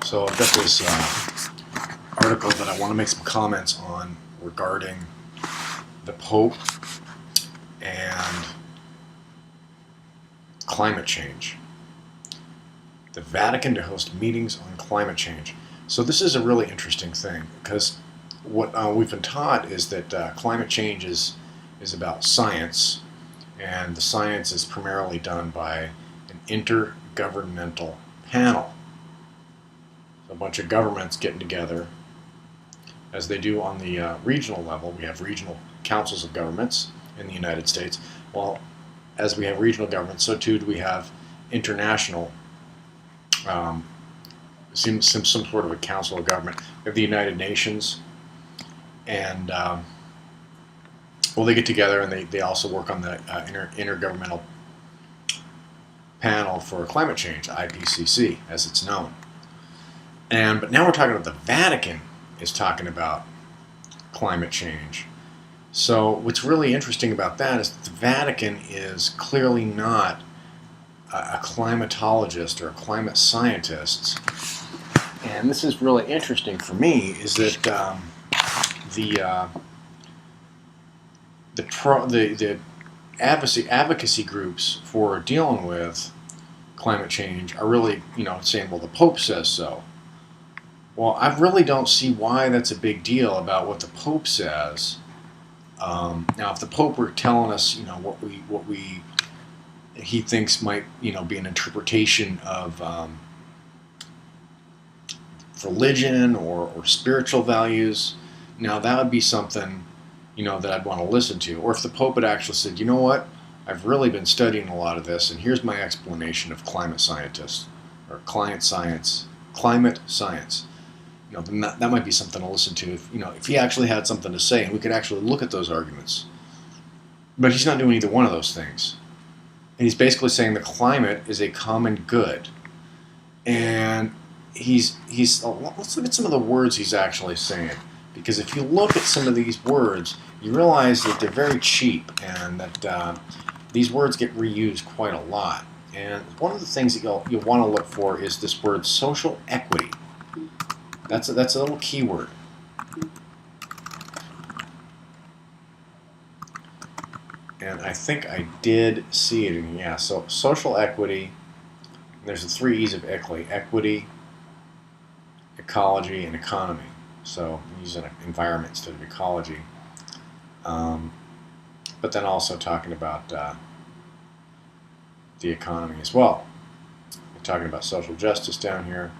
So I've got this article that I want to make some comments on regarding the Pope and climate change. The Vatican to host meetings on climate change. So this is a really interesting thing because what we've been taught is that climate change is about science, and the science is primarily done by an intergovernmental panel. So a bunch of governments getting together, as they do on the regional level. We have regional councils of governments in the United States. Well, as we have regional governments, so too do we have international, some sort of a council of government. We have the United Nations, and well, they get together and they also work on the intergovernmental panel for climate change, IPCC, as it's known. But now we're talking about the Vatican is talking about climate change. So what's really interesting about that is that the Vatican is clearly not a climatologist or a climate scientist. And this is really interesting for me, is that the advocacy groups for dealing with climate change are really, saying, well, the Pope says so. Well, I really don't see why that's a big deal about what the Pope says. Now, if the Pope were telling us, what he thinks might, be an interpretation of religion or spiritual values, now that would be something, that I'd want to listen to. Or if the Pope had actually said, you know what, I've really been studying a lot of this, and here's my explanation of climate scientists or climate science. Then that might be something to listen to. If he actually had something to say, and we could actually look at those arguments. But he's not doing either one of those things. And he's basically saying the climate is a common good. And let's look at some of the words he's actually saying. Because if you look at some of these words, you realize that they're very cheap, and that these words get reused quite a lot. And one of the things that you'll want to look for is this word social equity. That's a little keyword. And I think I did see it in, yeah, so social equity, there's the 3 E's of equity: equity, ecology, and economy. So I'm using environment instead of ecology. But then also talking about the economy as well. We're talking about social justice down here.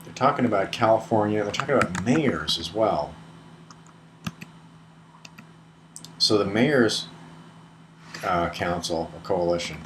They're talking about California. They're talking about mayors as well. So the Mayor's Council, or Coalition,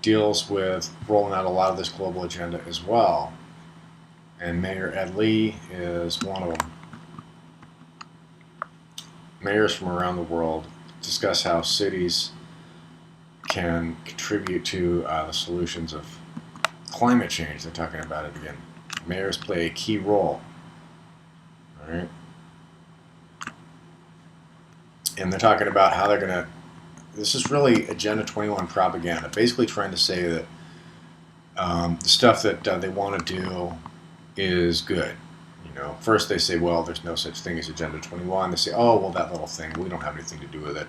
deals with rolling out a lot of this global agenda as well. And Mayor Ed Lee is one of them. Mayors from around the world discuss how cities can contribute to the solutions of climate change. They're talking about it again. Mayors play a key role. All right. And they're talking about how they're going to, this is really Agenda 21 propaganda, basically trying to say that the stuff that they want to do is good. First they say, well, there's no such thing as Agenda 21. They say, oh, well, that little thing, we don't have anything to do with it.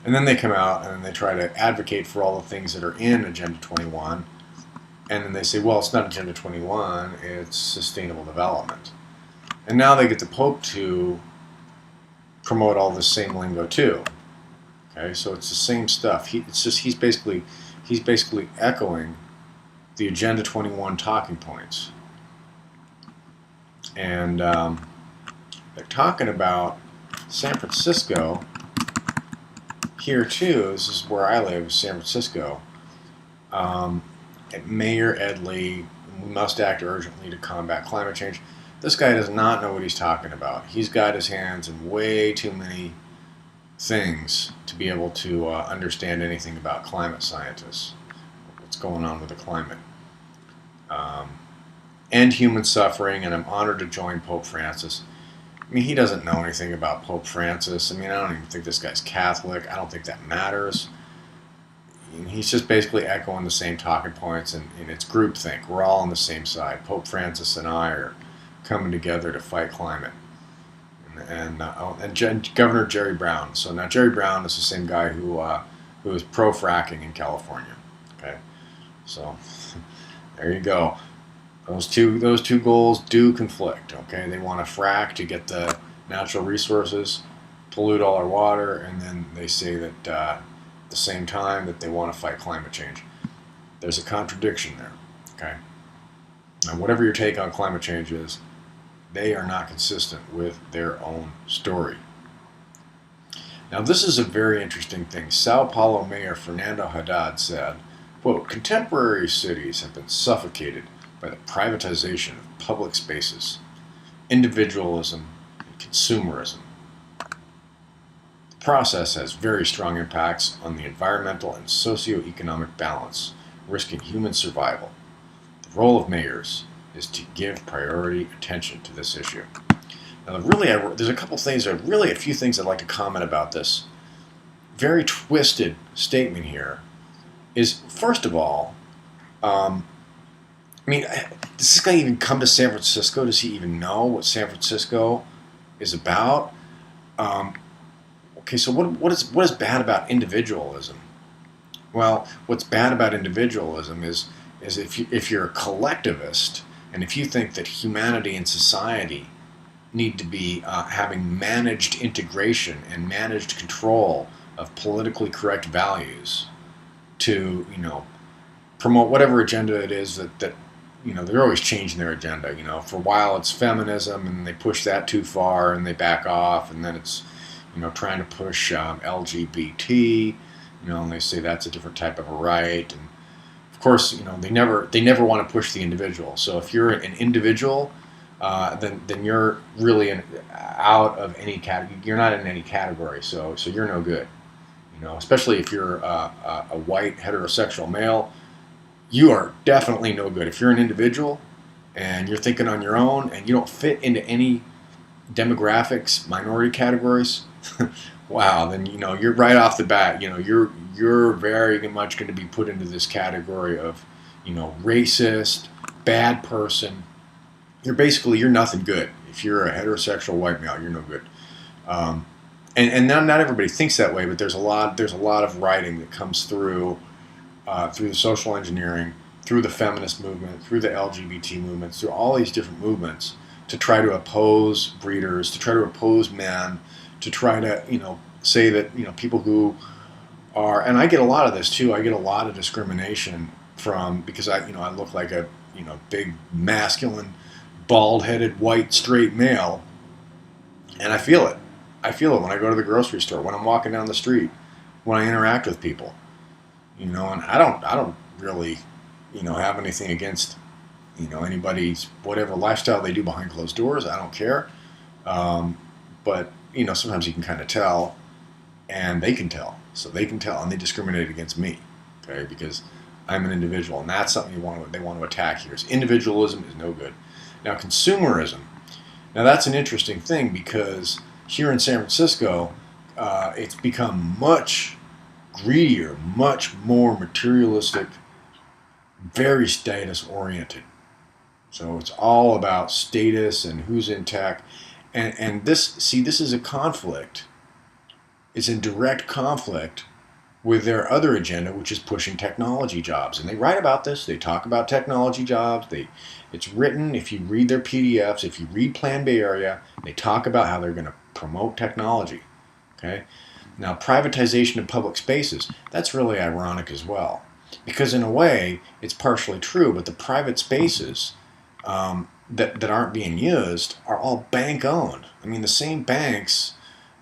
And then they come out and they try to advocate for all the things that are in Agenda 21. And then they say, well, it's not Agenda 21, it's sustainable development. And now they get the Pope to promote all this same lingo too. Okay, so it's the same stuff. He's basically echoing the Agenda 21 talking points. And they're talking about San Francisco here too. This is where I live, San Francisco. Mayor Ed Lee, we must act urgently to combat climate change. This guy does not know what he's talking about. He's got his hands in way too many things to be able to understand anything about climate scientists, what's going on with the climate. End human suffering, and I'm honored to join Pope Francis. I mean, he doesn't know anything about Pope Francis. I mean, I don't even think this guy's Catholic. I don't think that matters. he's just basically echoing the same talking points, and it's groupthink. We're all on the same side. Pope Francis and I are coming together to fight climate. And Governor Jerry Brown. So now Jerry Brown is the same guy who is pro fracking in California. Okay, so there you go. Those two goals do conflict. Okay, they want to frack to get the natural resources, pollute all our water, and then they say that at the same time that they want to fight climate change. There's a contradiction there. Okay, now whatever your take on climate change is, they are not consistent with their own story. Now, this is a very interesting thing. Sao Paulo Mayor Fernando Haddad said, quote, "Contemporary cities have been suffocated by the privatization of public spaces, individualism, and consumerism. The process has very strong impacts on the environmental and socio-economic balance, risking human survival. The role of mayors is to give priority attention to this issue." Now, there's a few things I'd like to comment about this very twisted statement here. Is first of all, does this guy even come to San Francisco? Does he even know what San Francisco is about? Okay, so what is bad about individualism? Well, what's bad about individualism is if you're a collectivist, and if you think that humanity and society need to be having managed integration and managed control of politically correct values to, promote whatever agenda it is that they're always changing their agenda. For a while it's feminism, and they push that too far and they back off, and then it's, trying to push LGBT, and they say that's a different type of a right. And of course, they never want to push the individual. So if you're an individual, then you're really out of any category. You're not in any category. So you're no good. Especially if you're a white heterosexual male, you are definitely no good. If you're an individual and you're thinking on your own and you don't fit into any demographics, minority categories, wow, then you're right off the bat. You're very much going to be put into this category of, racist, bad person. You're nothing good. If you're a heterosexual white male, you're no good. And not everybody thinks that way, but there's a lot of writing that comes through the social engineering, through the feminist movement, through the LGBT movement, through all these different movements to try to oppose breeders, to try to oppose men, to try to say that people who are, and I get a lot of this too. I get a lot of discrimination because I look like a big masculine, bald-headed, white, straight male, and I feel it. I feel it when I go to the grocery store, when I'm walking down the street, when I interact with people, and I don't really, have anything against, anybody's whatever lifestyle they do behind closed doors. I don't care, but sometimes you can kind of tell, and they can tell, and they discriminate against me, okay, because I'm an individual, and that's something they want to attack here. Individualism is no good. Now, consumerism. Now, that's an interesting thing because here in San Francisco, it's become much greedier, much more materialistic, very status-oriented. So it's all about status and who's in tech. And this is a conflict. It's in direct conflict with their other agenda, which is pushing technology jobs. And they write about this. They talk about technology jobs. It's written, if you read their PDFs, if you read Plan Bay Area, they talk about how they're going to promote technology. Okay? Now, privatization of public spaces, that's really ironic as well. Because in a way, it's partially true, but the private spaces that aren't being used are all bank-owned. I mean, the same banks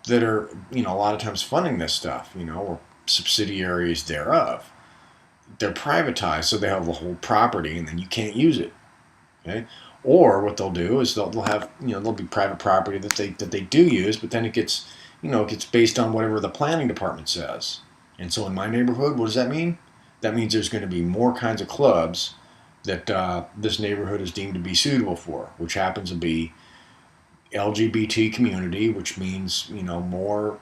that are, a lot of times funding this stuff, or subsidiaries thereof, they're privatized, so they have the whole property, and then you can't use it. Okay? Or what they'll do is they'll have, there'll be private property that they do use, but then it gets based on whatever the planning department says. And so in my neighborhood, what does that mean? That means there's going to be more kinds of clubs that this neighborhood is deemed to be suitable for, which happens to be LGBT community, which means more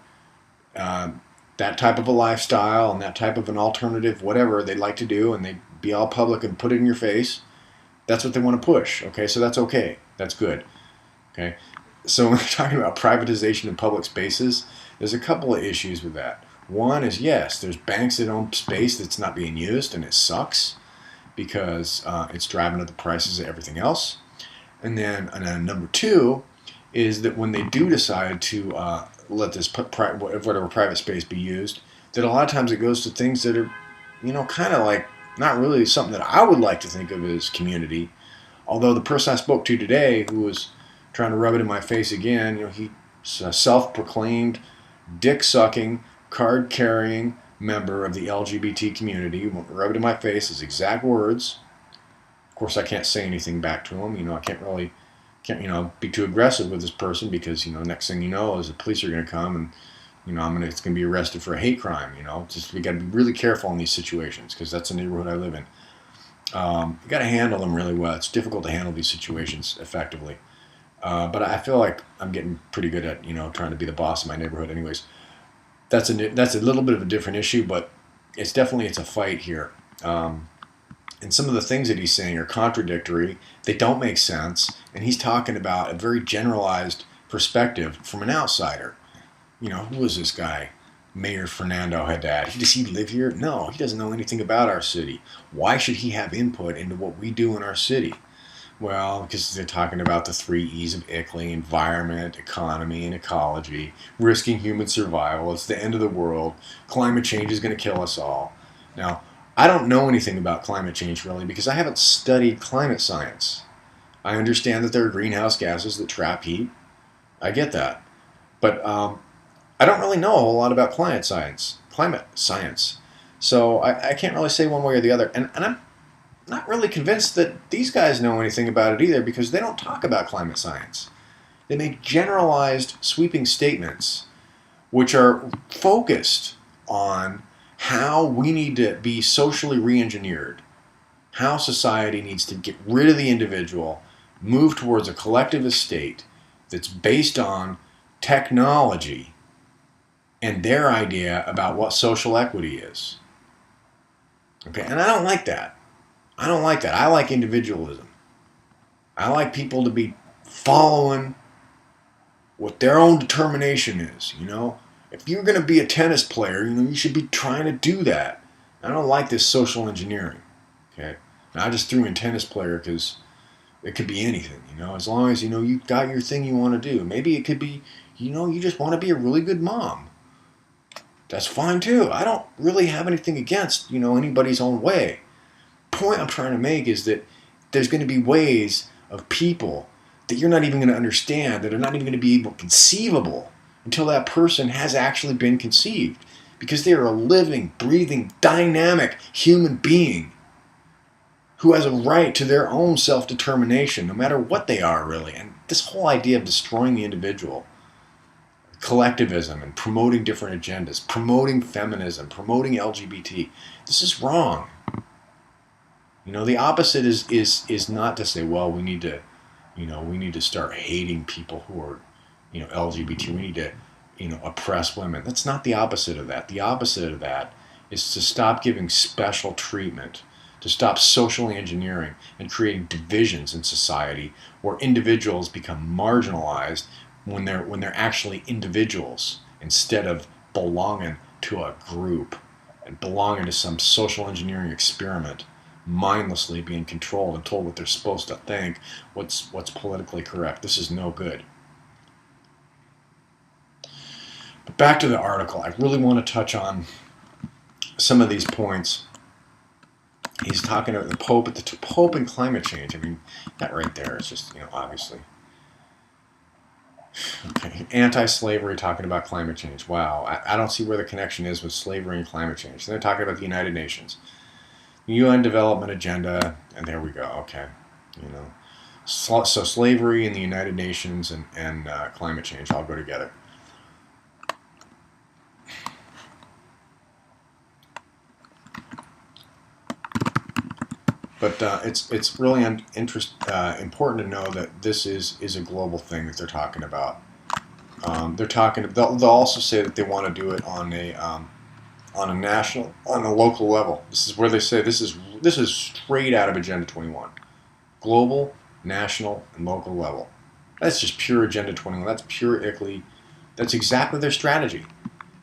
that type of a lifestyle and that type of an alternative, whatever they like to do, and they be all public and put it in your face, that's what they want to push. Okay, so that's okay. That's good. Okay, so when we're talking about privatization of public spaces, there's a couple of issues with that. One is, yes, there's banks that own space that's not being used, and it sucks because it's driving up the prices of everything else. And then number two is that when they do decide to let this whatever private space be used, that a lot of times it goes to things that are, kind of like not really something that I would like to think of as community. Although the person I spoke to today, who was trying to rub it in my face again, he's a self-proclaimed dick-sucking, card-carrying member of the LGBT community. Rub it in my face, his exact words. Of course, I can't say anything back to him. I can't be too aggressive with this person because next thing you know is the police are going to come and it's going to be arrested for a hate crime. Just we got to be really careful in these situations because that's the neighborhood I live in. You got to handle them really well. It's difficult to handle these situations effectively, but I feel like I'm getting pretty good at trying to be the boss of my neighborhood. Anyways, that's a little bit of a different issue, but it's a fight here. And some of the things that he's saying are contradictory. They don't make sense. And he's talking about a very generalized perspective from an outsider. Who is this guy? Mayor Fernando Haddad. Does he live here? No, he doesn't know anything about our city. Why should he have input into what we do in our city? Well, because they're talking about the 3 E's of ICLEI: environment, economy, and ecology, risking human survival. It's the end of the world. Climate change is going to kill us all. Now, I don't know anything about climate change really because I haven't studied climate science. I understand that there are greenhouse gases that trap heat. I get that. But I don't really know a whole lot about climate science. So I can't really say one way or the other. And I'm not really convinced that these guys know anything about it either because they don't talk about climate science. They make generalized, sweeping statements which are focused on how we need to be socially re-engineered, how society needs to get rid of the individual, move towards a collectivist state that's based on technology and their idea about what social equity is. Okay, and I don't like that. I like individualism. I like people to be following what their own determination is, If you're going to be a tennis player, you should be trying to do that. I don't like this social engineering, okay? And I just threw in tennis player because it could be anything, as long as, you got your thing you want to do. Maybe it could be, you just want to be a really good mom. That's fine too. I don't really have anything against, anybody's own way. Point I'm trying to make is that there's going to be ways of people that you're not even going to understand, that are not even going to be conceivable until that person has actually been conceived. Because they are a living, breathing, dynamic human being who has a right to their own self-determination, no matter what they are, really. And this whole idea of destroying the individual, collectivism, and promoting different agendas, promoting feminism, promoting LGBT, this is wrong. The opposite is not to say, well, we need to start hating people who are, LGBT. We need to, oppress women. That's not the opposite of that. The opposite of that is to stop giving special treatment, to stop socially engineering and creating divisions in society where individuals become marginalized when they're actually individuals instead of belonging to a group and belonging to some social engineering experiment, mindlessly being controlled and told what they're supposed to think, what's politically correct. This is no good. But back to the article, I really want to touch on some of these points. He's talking about the Pope and climate change. I mean, that right there is just, obviously. Okay, anti-slavery talking about climate change. Wow, I don't see where the connection is with slavery and climate change. They're talking about the United Nations. UN Development Agenda, and there we go, okay. So slavery and the United Nations and climate change all go together. But it's really important to know that this is a global thing that they're talking about. They're talking. They'll also say that they want to do it on a local level. This is where they say this is straight out of Agenda 21. Global, national, and local level. That's just pure Agenda 21. That's pure ICLEI. That's exactly their strategy.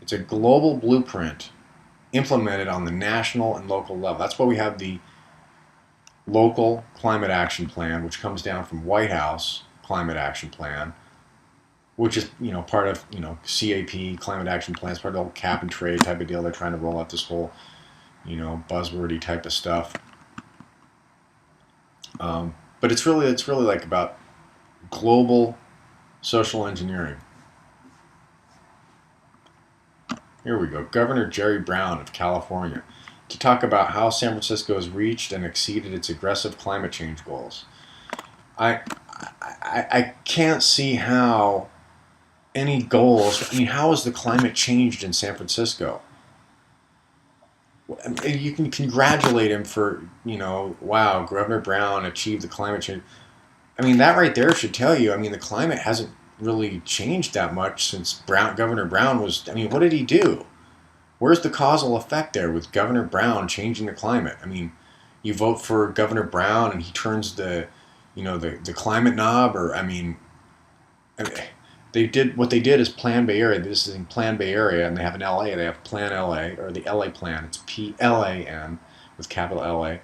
It's a global blueprint implemented on the national and local level. That's why we have the local climate action plan, which comes down from White House climate action plan, which is part of CAP, climate action plan. It's part of the whole cap and trade type of deal. They're trying to roll out this whole buzzwordy type of stuff. But it's really like about global social engineering. Here we go. Governor Jerry Brown of California to talk about how San Francisco has reached and exceeded its aggressive climate change goals. I can't see how any goals. I mean, how has the climate changed in San Francisco? You can congratulate him for, wow, Governor Brown achieved the climate change. I mean, that right there should tell you, the climate hasn't really changed that much since Governor Brown was, what did he do? Where's the causal effect there with Governor Brown changing the climate? You vote for Governor Brown and he turns the climate knob, or, they did what they did is Plan Bay Area. This is in Plan Bay Area, and they have in LA. They have Plan LA, or the LA Plan. It's PLAN with capital LA,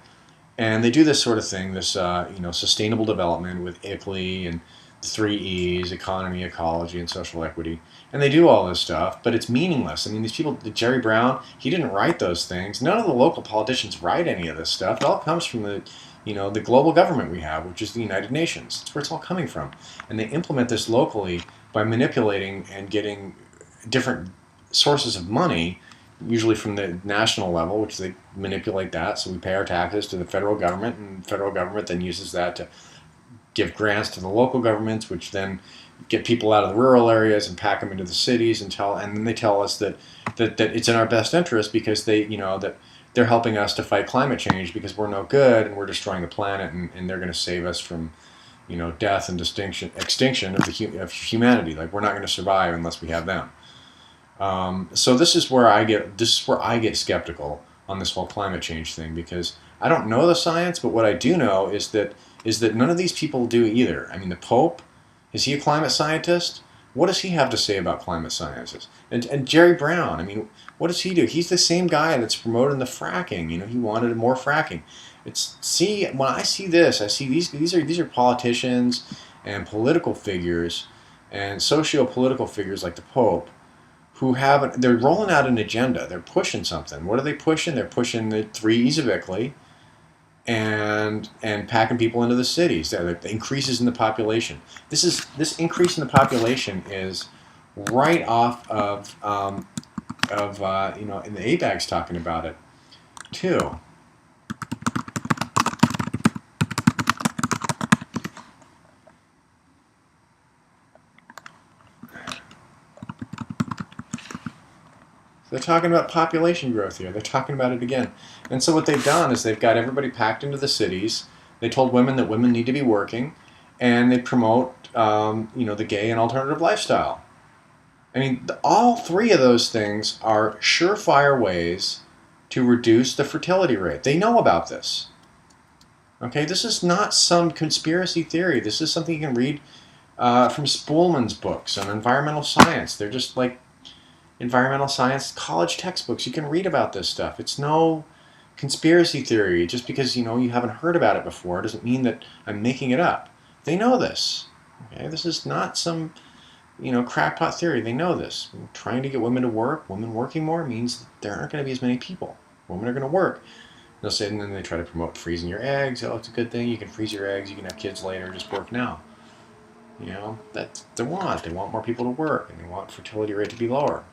and they do this sort of thing. This sustainable development with ICLEI and the 3 E's: economy, ecology, and social equity. And they do all this stuff, but it's meaningless. These people, Jerry Brown, he didn't write those things. None of the local politicians write any of this stuff. It all comes from the global government we have, which is the United Nations. That's where it's all coming from, and they implement this locally by manipulating and getting different sources of money, usually from the national level, which they manipulate that. So we pay our taxes to the federal government, and the federal government then uses that to give grants to the local governments, which then get people out of the rural areas and pack them into the cities, and then they tell us that it's in our best interest because that they're helping us to fight climate change because we're no good and we're destroying the planet, and they're going to save us from death and extinction of humanity. Like, we're not going to survive unless we have them. So this is where I get skeptical on this whole climate change thing, because I don't know the science, but what I do know is that none of these people do either. The Pope, is he a climate scientist? What does he have to say about climate sciences? And Jerry Brown, what does he do? He's the same guy that's promoting the fracking. He wanted more fracking. When I see this, I see these are politicians and political figures and socio-political figures like the Pope they're rolling out an agenda. They're pushing something. What are they pushing? They're pushing the 3 E's of ICLEI and packing people into the cities. The increases in the population. This increase in the population is right off of and the ABAG's talking about it too. They're talking about population growth here. They're talking about it again. And so what they've done is they've got everybody packed into the cities. They told women that women need to be working, and they promote, the gay and alternative lifestyle. All 3 of those things are surefire ways to reduce the fertility rate. They know about this. Okay, this is not some conspiracy theory. This is something you can read from Spoolman's books on environmental science. They're just like environmental science college textbooks. You can read about this stuff. It's no conspiracy theory. Just because you haven't heard about it before doesn't mean that I'm making it up. They know this. Okay, this is not some crackpot theory. They know this. Trying to get women to work, women working more, means that there aren't going to be as many people. Women are going to work. They'll say, and then they try to promote freezing your eggs. Oh, it's a good thing. You can freeze your eggs. You can have kids later. Just work now. That's what they want. They want more people to work, and they want fertility rate to be lower.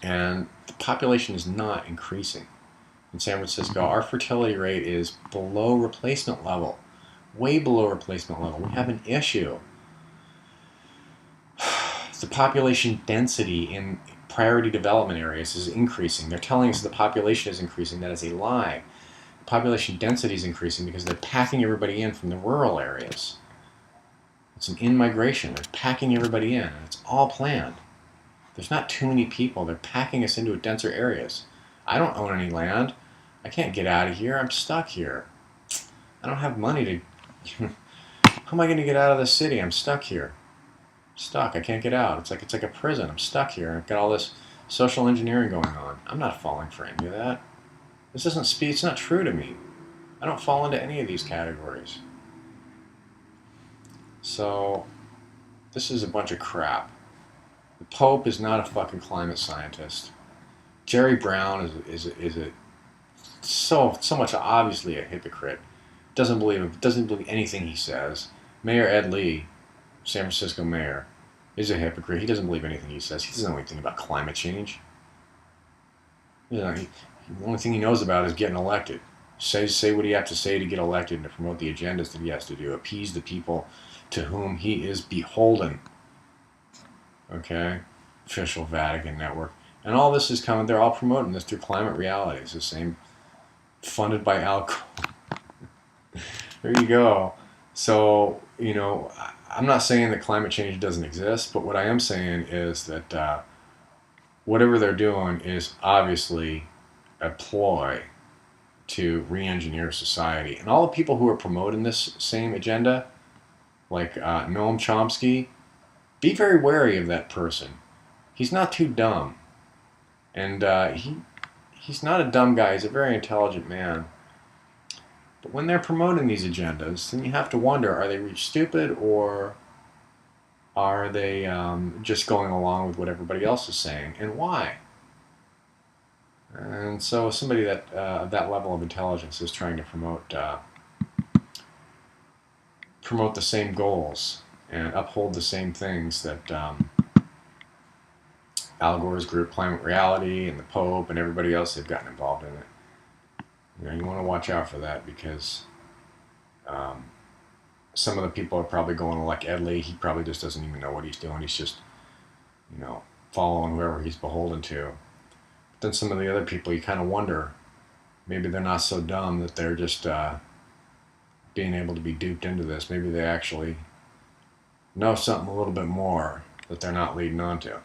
And the population is not increasing in San Francisco. Our fertility rate is below replacement level, way below replacement level. We have an issue. The population density in priority development areas is increasing. They're telling us the population is increasing. That is a lie. The population density is increasing because they're packing everybody in from the rural areas. It's an in-migration. They're packing everybody in. And it's all planned. There's not too many people. They're packing us into denser areas. I don't own any land. I can't get out of here. I'm stuck here. I don't have money to... How am I going to get out of the city? I'm stuck here. Stuck. I can't get out. It's like a prison. I'm stuck here. I've got all this social engineering going on. I'm not falling for any of that. This doesn't speak. It's not true to me. I don't fall into any of these categories. So, this is a bunch of crap. The Pope is not a fucking climate scientist. Jerry Brown is so much obviously a hypocrite. Doesn't believe anything he says. Mayor Ed Lee, San Francisco mayor, is a hypocrite. He doesn't believe anything he says. He doesn't know anything about climate change. The only thing he knows about is getting elected. Say what he has to say to get elected and to promote the agendas that he has to do. Appease the people to whom he is beholden. Okay? Official Vatican network. And all this is coming, they're all promoting this through Climate Reality. It's the same, funded by Al Gore. There you go. So, I'm not saying that climate change doesn't exist, but what I am saying is that whatever they're doing is obviously a ploy to re-engineer society. And all the people who are promoting this same agenda, like Noam Chomsky, be very wary of that person. He's not too dumb. And he's not a dumb guy. He's a very intelligent man. But when they're promoting these agendas, then you have to wonder, are they really stupid, or are they just going along with what everybody else is saying? And why? And so somebody that that level of intelligence is trying to promote the same goals and uphold the same things that Al Gore's group, Climate Reality, and the Pope, and everybody else, they've gotten involved in it. You want to watch out for that, because some of the people are probably going like Ed Lee. He probably just doesn't even know what he's doing. He's just, following whoever he's beholden to. But then some of the other people, you kind of wonder, maybe they're not so dumb that they're just being able to be duped into this. Maybe they actually know something a little bit more that they're not leading on to.